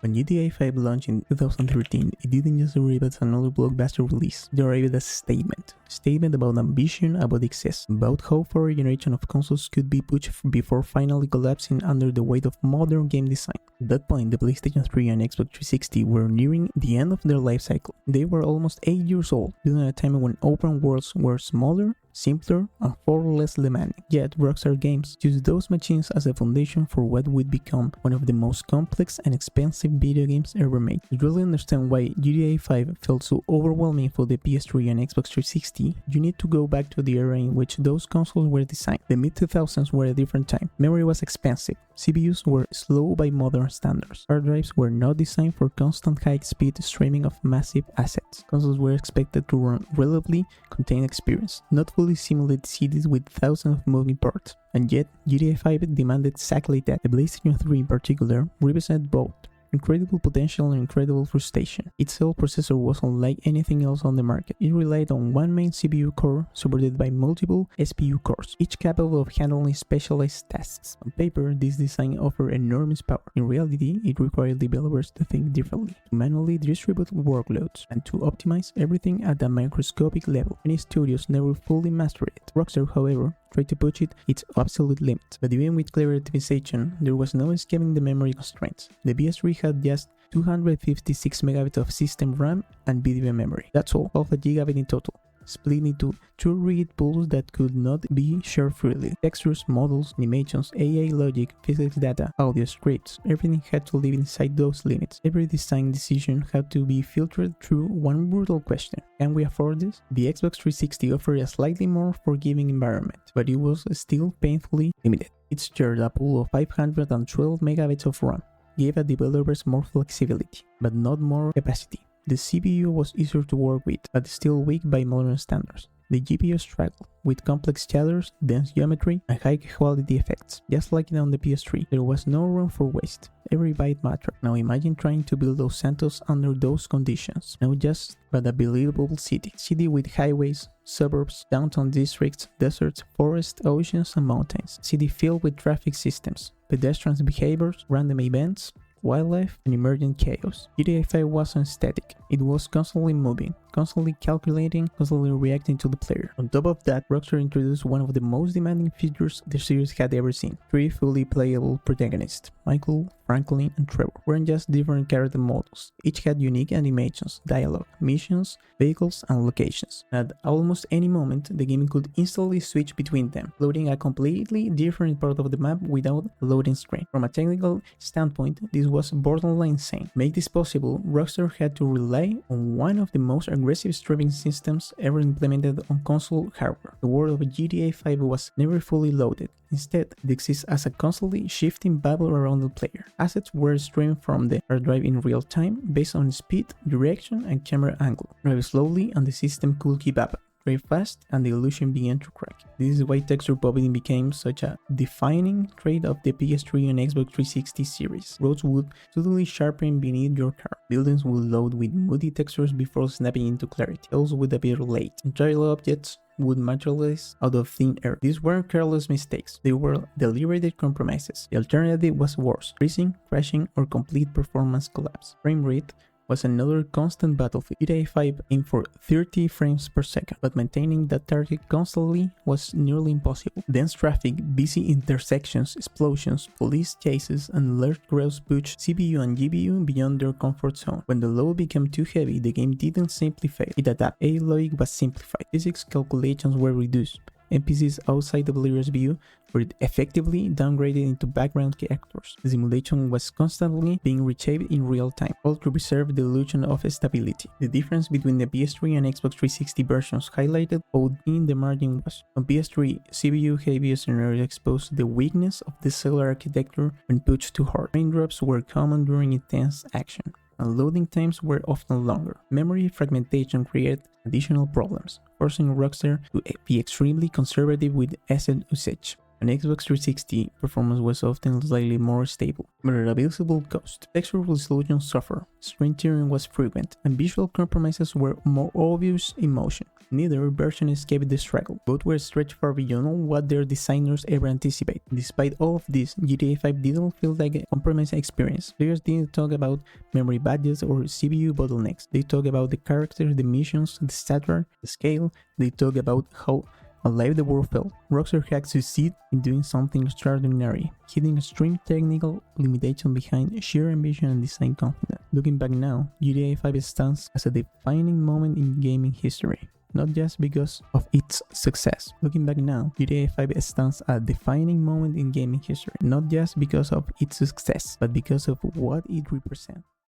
When GTA 5 launched in 2013, it didn't just arrive as another blockbuster release, it arrived as a statement. A statement about ambition, about excess, about how far a generation of consoles could be pushed before finally collapsing under the weight of modern game design. At that point, the PlayStation 3 and Xbox 360 were nearing the end of their life cycle. They were almost 8 years old, during a time when open worlds were smaller, simpler, and far less demanding. Yet, Rockstar Games used those machines as a foundation for what would become one of the most complex and expensive video games ever made. To really understand why GTA 5 felt so overwhelming for the PS3 and Xbox 360, you need to go back to the era in which those consoles were designed. The mid-2000s were a different time. Memory was expensive. CPUs were slow by modern standards. Hard drives were not designed for constant high-speed streaming of massive assets. Consoles were expected to run relatively contained experience, not fully simulated cities with thousands of moving parts. And yet, GTA 5 demanded exactly that. The PlayStation 3 in particular represented both incredible potential and incredible frustration. Its cell processor was unlike anything else on the market. It relied on one main CPU core supported by multiple SPU cores, each capable of handling specialized tasks. On paper, this design offered enormous power. In reality, it required developers to think differently, to manually distribute workloads, and to optimize everything at a microscopic level. Many studios never fully mastered it. Rockstar, however, tried to push it its absolute limits. But even with clever optimization, there was no escaping the memory constraints. The PS3 had just 256 MB of system RAM and video memory. That's all, half a gigabit in total, split into two rigid pools that could not be shared freely. Textures, models, animations, AI logic, physics data, audio scripts, everything had to live inside those limits. Every design decision had to be filtered through one brutal question: can we afford this? The Xbox 360 offered a slightly more forgiving environment, but it was still painfully limited. It shared a pool of 512 MB of RAM, gave developers more flexibility, but not more capacity. The CPU was easier to work with, but still weak by modern standards. The GPU struggled with complex shaders, dense geometry, and high-quality effects. Just like on the PS3, there was no room for waste. Every byte mattered. Now imagine trying to build Los Santos under those conditions. Not just, but a believable city. City with highways, suburbs, downtown districts, deserts, forests, oceans, and mountains. City filled with traffic systems, pedestrians' behaviors, random events, wildlife, and emergent chaos. GTA 5 wasn't static. It was constantly moving, constantly calculating, constantly reacting to the player. On top of that, Rockstar introduced one of the most demanding features the series had ever seen. 3 fully playable protagonists. Michael, Franklin, and Trevor weren't just different character models. Each had unique animations, dialogue, missions, vehicles, and locations. At almost any moment, the game could instantly switch between them, loading a completely different part of the map without a loading screen. From a technical standpoint, this was borderline insane. To make this possible, Rockstar had to rely on one of the most aggressive streaming systems ever implemented on console hardware. The world of GTA 5 was never fully loaded. Instead, it exists as a constantly shifting bubble around the player. Assets were streamed from the hard drive in real time based on speed, direction, and camera angle. Drive slowly and the system could keep up. Drive fast and the illusion began to crack. This is why texture popping became such a defining trait of the PS3 and Xbox 360 series. Roads would suddenly sharpen beneath your car. Buildings would load with moody textures before snapping into clarity. Those would appear late. Entire objects would materialize out of thin air. These weren't careless mistakes, they were deliberate compromises. The alternative was worse: freezing, crashing, or complete performance collapse. Frame rate was another constant battlefield. GTA 5 aimed for 30 frames per second, but maintaining that target constantly was nearly impossible. Dense traffic, busy intersections, explosions, police chases, and large crowds pushed CPU and GPU beyond their comfort zone. When the load became too heavy, the game didn't simply fail, it adapted. AI logic was simplified. Physics calculations were reduced. NPCs outside the player's view were effectively downgraded into background characters. The simulation was constantly being reshaped in real time, all to preserve the illusion of stability. The difference between the PS3 and Xbox 360 versions highlighted how thin the margin was. On PS3, CPU-heavy scenarios exposed the weakness of the cellular architecture when pushed too hard. FrameDrops were common during intense action, and loading times were often longer. Memory fragmentation created additional problems, forcing Rockstar to be extremely conservative with asset usage. On Xbox 360, performance was often slightly more stable, but at a visible cost. Texture resolution suffered, screen tearing was frequent, and visual compromises were more obvious in motion. Neither version escaped the struggle. Both were stretched far beyond what their designers ever anticipated. Despite all of this, GTA 5 didn't feel like a compromised experience. Players didn't talk about memory badges or CPU bottlenecks. They talked about the characters, the missions, the stature, the scale. They talked about how alive the world felt. Rockstar had succeeded in doing something extraordinary, hitting extreme technical limitations behind sheer ambition and design confidence. Looking back now, GTA 5 stands as a defining moment in gaming history. Not just because of its success. Looking back now, GTA 5 stands as a defining moment in gaming history. Not just because of its success, but because of what it represents.